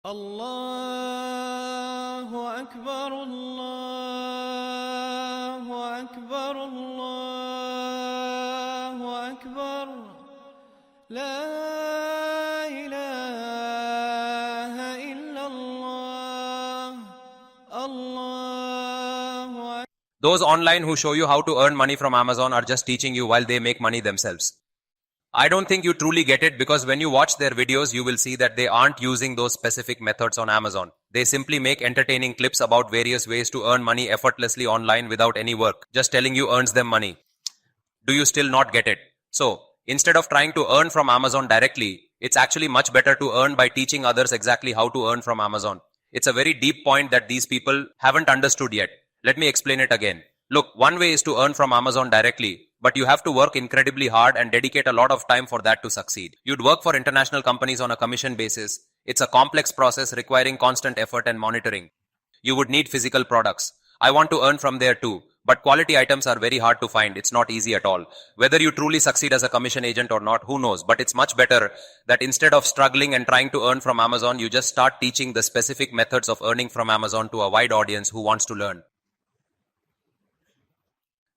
الله أكبر الله أكبر الله أكبر لا إله إلا الله الله أكبر. Those online who show you how to earn money from Amazon are just teaching you while they make money themselves. I don't think you truly get it, because when you watch their videos, you will see that they aren't using those specific methods on Amazon. They simply make entertaining clips about various ways to earn money effortlessly online without any work, just telling you earns them money. Do you still not get it? So, instead of trying to earn from Amazon directly, it's actually much better to earn by teaching others exactly how to earn from Amazon. It's a very deep point that these people haven't understood yet. Let me explain it again. Look, one way is to earn from Amazon directly, but you have to work incredibly hard and dedicate a lot of time for that to succeed. You'd work for international companies on a commission basis. It's a complex process requiring constant effort and monitoring. You would need physical products. I want to earn from there too, but quality items are very hard to find. It's not easy at all. Whether you truly succeed as a commission agent or not, who knows? But it's much better that instead of struggling and trying to earn from Amazon, you just start teaching the specific methods of earning from Amazon to a wide audience who wants to learn.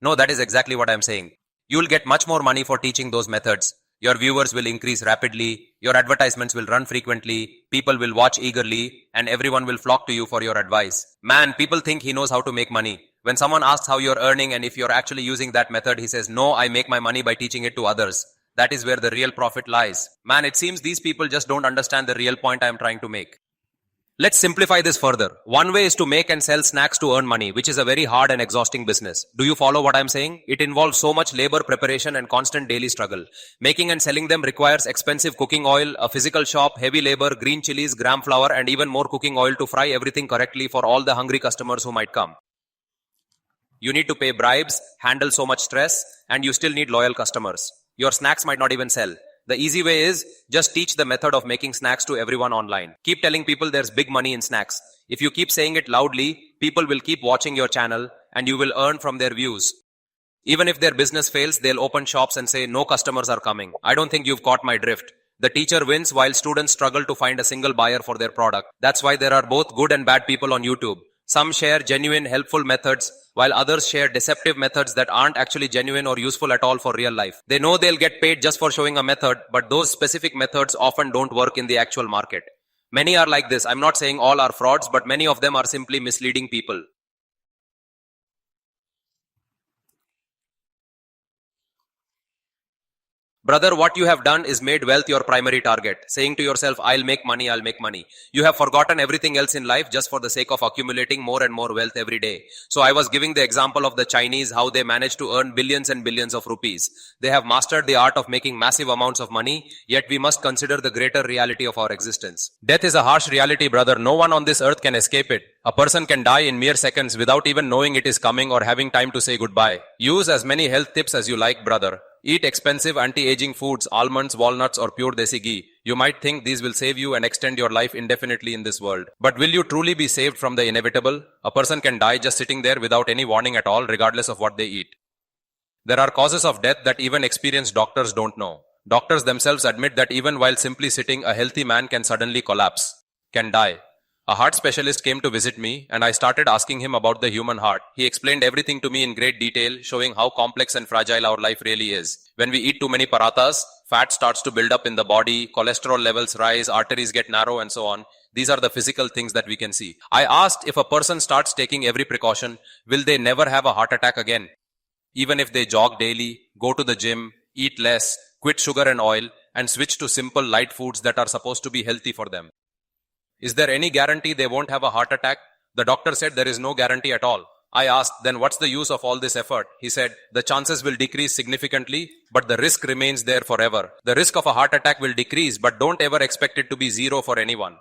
No, that is exactly what I'm saying. You'll get much more money for teaching those methods. Your viewers will increase rapidly, your advertisements will run frequently, people will watch eagerly, and everyone will flock to you for your advice. Man, people think he knows how to make money. When someone asks how you're earning and if you're actually using that method, he says, no, I make my money by teaching it to others. That is where the real profit lies. Man, it seems these people just don't understand the real point I'm trying to make. Let's simplify this further. One way is to make and sell snacks to earn money, which is a very hard and exhausting business. Do you follow what I'm saying? It involves so much labor, preparation, and constant daily struggle. Making and selling them requires expensive cooking oil, a physical shop, heavy labor, green chilies, gram flour, and even more cooking oil to fry everything correctly for all the hungry customers who might come. You need to pay bribes, handle so much stress, and you still need loyal customers. Your snacks might not even sell. The easy way is just teach the method of making snacks to everyone online. Keep telling people there's big money in snacks. If you keep saying it loudly, people will keep watching your channel and you will earn from their views. Even if their business fails, they'll open shops and say no customers are coming. I don't think you've caught my drift. The teacher wins while students struggle to find a single buyer for their product. That's why there are both good and bad people on YouTube. Some share genuine, helpful methods, while others share deceptive methods that aren't actually genuine or useful at all for real life. They know they'll get paid just for showing a method, but those specific methods often don't work in the actual market. Many are like this. I'm not saying all are frauds, but many of them are simply misleading people. Brother, what you have done is made wealth your primary target, saying to yourself, I'll make money, I'll make money. You have forgotten everything else in life just for the sake of accumulating more and more wealth every day. So I was giving the example of the Chinese, how they managed to earn billions and billions of rupees. They have mastered the art of making massive amounts of money, yet we must consider the greater reality of our existence. Death is a harsh reality, brother. No one on this earth can escape it. A person can die in mere seconds without even knowing it is coming or having time to say goodbye. Use as many health tips as you like, brother. Eat expensive anti-aging foods, almonds, walnuts, or pure desi ghee. You might think these will save you and extend your life indefinitely in this world. But will you truly be saved from the inevitable? A person can die just sitting there without any warning at all, regardless of what they eat. There are causes of death that even experienced doctors don't know. Doctors themselves admit that even while simply sitting, a healthy man can suddenly collapse, can die. A heart specialist came to visit me and I started asking him about the human heart. He explained everything to me in great detail, showing how complex and fragile our life really is. When we eat too many parathas, fat starts to build up in the body, cholesterol levels rise, arteries get narrow and so on. These are the physical things that we can see. I asked, if a person starts taking every precaution, will they never have a heart attack again? Even if they jog daily, go to the gym, eat less, quit sugar and oil, and switch to simple light foods that are supposed to be healthy for them. Is there any guarantee they won't have a heart attack? The doctor said there is no guarantee at all. I asked, then what's the use of all this effort? He said, the chances will decrease significantly, but the risk remains there forever. The risk of a heart attack will decrease, but don't ever expect it to be zero for anyone.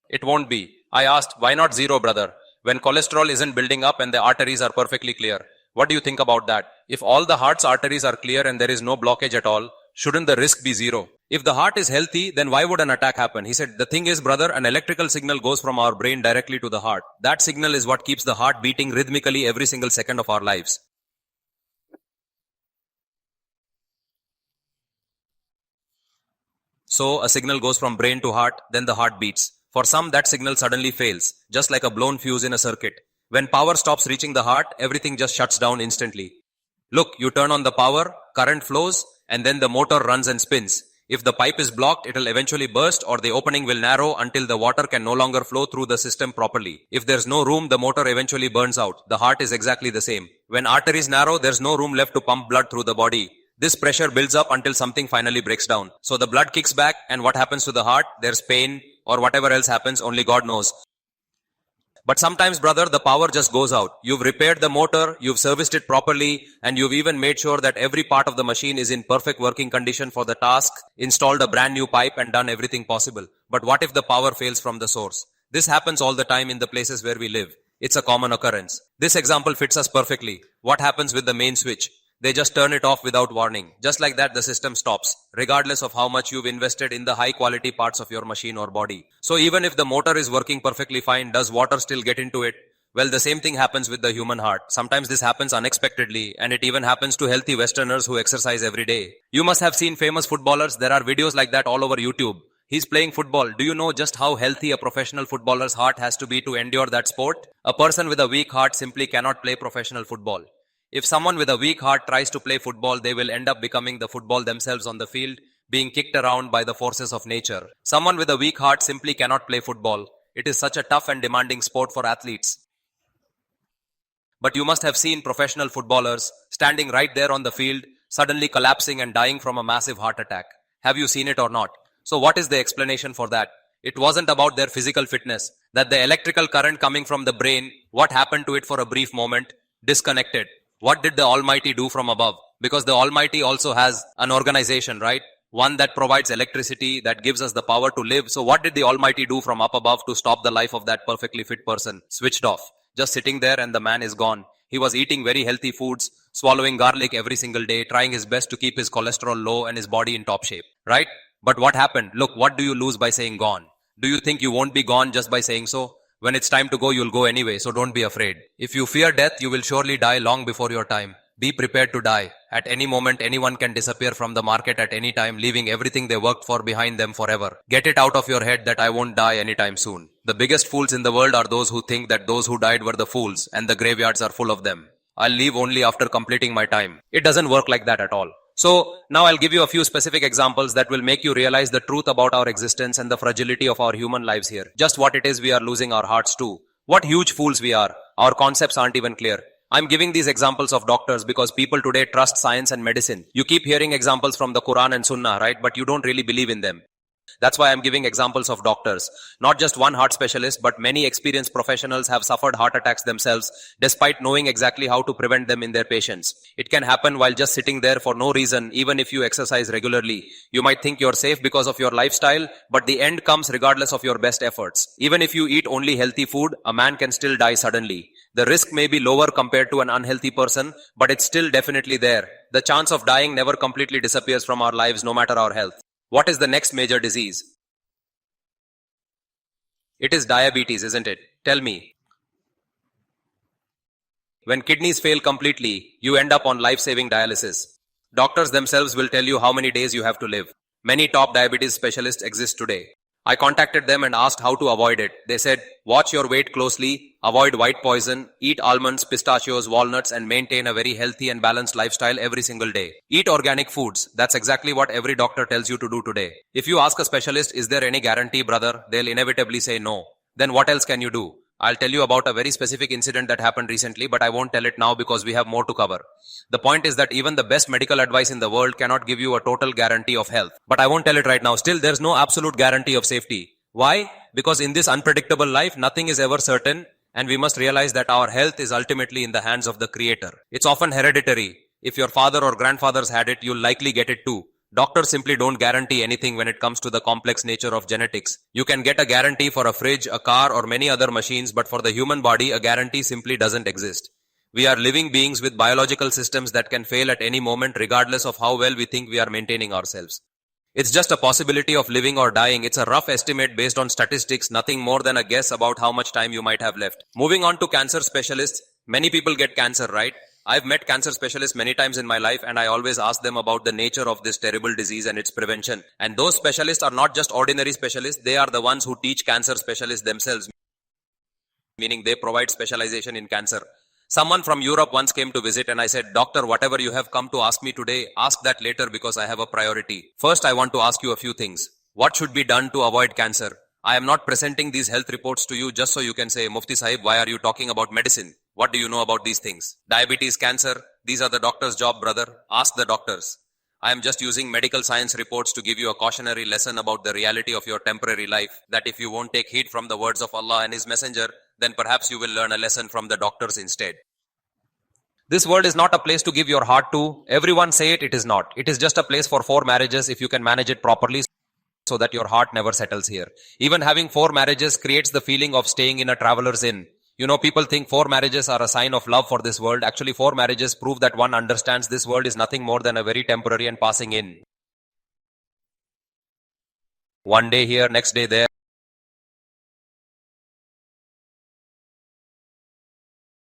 It won't be. I asked, why not zero, brother? When cholesterol isn't building up and the arteries are perfectly clear. What do you think about that? If all the heart's arteries are clear and there is no blockage at all, shouldn't the risk be zero? If the heart is healthy, then why would an attack happen? He said, the thing is, brother, an electrical signal goes from our brain directly to the heart. That signal is what keeps the heart beating rhythmically every single second of our lives. So a signal goes from brain to heart, then the heart beats. For some, that signal suddenly fails, just like a blown fuse in a circuit. When power stops reaching the heart, everything just shuts down instantly. Look, you turn on the power, current flows, and then the motor runs and spins. If the pipe is blocked, it will eventually burst or the opening will narrow until the water can no longer flow through the system properly. If there's no room, the motor eventually burns out. The heart is exactly the same. When arteries narrow, there's no room left to pump blood through the body. This pressure builds up until something finally breaks down. So the blood kicks back, and what happens to the heart? There's pain or whatever else happens, only God knows. But sometimes, brother, the power just goes out. You've repaired the motor, you've serviced it properly, and you've even made sure that every part of the machine is in perfect working condition for the task, installed a brand new pipe and done everything possible. But what if the power fails from the source? This happens all the time in the places where we live. It's a common occurrence. This example fits us perfectly. What happens with the main switch? They just turn it off without warning. Just like that, the system stops, regardless of how much you've invested in the high quality parts of your machine or body. So even if the motor is working perfectly fine, does water still get into it? Well, the same thing happens with the human heart. Sometimes this happens unexpectedly, and it even happens to healthy Westerners who exercise every day. You must have seen famous footballers. There are videos like that all over YouTube. He's playing football. Do you know just how healthy a professional footballer's heart has to be to endure that sport? A person with a weak heart simply cannot play professional football. If someone with a weak heart tries to play football, they will end up becoming the football themselves on the field, being kicked around by the forces of nature. Someone with a weak heart simply cannot play football. It is such a tough and demanding sport for athletes. But you must have seen professional footballers standing right there on the field, suddenly collapsing and dying from a massive heart attack. Have you seen it or not? So what is the explanation for that? It wasn't about their physical fitness, that the electrical current coming from the brain, what happened to it for a brief moment? Disconnected. What did the Almighty do from above? Because the Almighty also has an organization, right? One that provides electricity, that gives us the power to live. So what did the Almighty do from up above to stop the life of that perfectly fit person? Switched off. Just sitting there and the man is gone. He was eating very healthy foods, swallowing garlic every single day, trying his best to keep his cholesterol low and his body in top shape, right? But what happened? Look, what do you lose by saying gone? Do you think you won't be gone just by saying so? When it's time to go, you'll go anyway, so don't be afraid. If you fear death, you will surely die long before your time. Be prepared to die. At any moment, anyone can disappear from the market at any time, leaving everything they worked for behind them forever. Get it out of your head that I won't die anytime soon. The biggest fools in the world are those who think that those who died were the fools, and the graveyards are full of them. I'll leave only after completing my time. It doesn't work like that at all. So, now I'll give you a few specific examples that will make you realize the truth about our existence and the fragility of our human lives here. Just what it is we are losing our hearts to. What huge fools we are. Our concepts aren't even clear. I'm giving these examples of doctors because people today trust science and medicine. You keep hearing examples from the Quran and Sunnah, right? But you don't really believe in them. That's why I'm giving examples of doctors. Not just one heart specialist, but many experienced professionals have suffered heart attacks themselves, despite knowing exactly how to prevent them in their patients. It can happen while just sitting there for no reason, even if you exercise regularly. You might think you're safe because of your lifestyle, but the end comes regardless of your best efforts. Even if you eat only healthy food, a man can still die suddenly. The risk may be lower compared to an unhealthy person, but it's still definitely there. The chance of dying never completely disappears from our lives, no matter our health. What is the next major disease? It is diabetes, isn't it? Tell me. When kidneys fail completely, you end up on life-saving dialysis. Doctors themselves will tell you how many days you have to live. Many top diabetes specialists exist today. I contacted them and asked how to avoid it. They said, watch your weight closely, avoid white poison, eat almonds, pistachios, walnuts, and maintain a very healthy and balanced lifestyle every single day. Eat organic foods. That's exactly what every doctor tells you to do today. If you ask a specialist, is there any guarantee, brother? They'll inevitably say no. Then what else can you do? I'll tell you about a very specific incident that happened recently, but I won't tell it now because we have more to cover. The point is that even the best medical advice in the world cannot give you a total guarantee of health. But I won't tell it right now. Still, there's no absolute guarantee of safety. Why? Because in this unpredictable life, nothing is ever certain, and we must realize that our health is ultimately in the hands of the Creator. It's often hereditary. If your father or grandfathers had it, you'll likely get it too. Doctors simply don't guarantee anything when it comes to the complex nature of genetics. You can get a guarantee for a fridge, a car, or many other machines, but for the human body, a guarantee simply doesn't exist. We are living beings with biological systems that can fail at any moment regardless of how well we think we are maintaining ourselves. It's just a possibility of living or dying. It's a rough estimate based on statistics, nothing more than a guess about how much time you might have left. Moving on to cancer specialists, many people get cancer, right? I've met cancer specialists many times in my life, and I always ask them about the nature of this terrible disease and its prevention. And those specialists are not just ordinary specialists, they are the ones who teach cancer specialists themselves, meaning they provide specialization in cancer. Someone from Europe once came to visit and I said, "Doctor, whatever you have come to ask me today, ask that later because I have a priority. First, I want to ask you a few things. What should be done to avoid cancer? I am not presenting these health reports to you just so you can say, Mufti Sahib, why are you talking about medicine? What do you know about these things? Diabetes, cancer, these are the doctor's job, brother. Ask the doctors. I am just using medical science reports to give you a cautionary lesson about the reality of your temporary life, that if you won't take heed from the words of Allah and His Messenger, then perhaps you will learn a lesson from the doctors instead. This world is not a place to give your heart to. Everyone say it, it is not. It is just a place for 4 marriages if you can manage it properly so that your heart never settles here. Even having 4 marriages creates the feeling of staying in a traveler's inn. You know, people think 4 marriages are a sign of love for this world. Actually, 4 marriages prove that one understands this world is nothing more than a very temporary and passing in. One day here, next day there.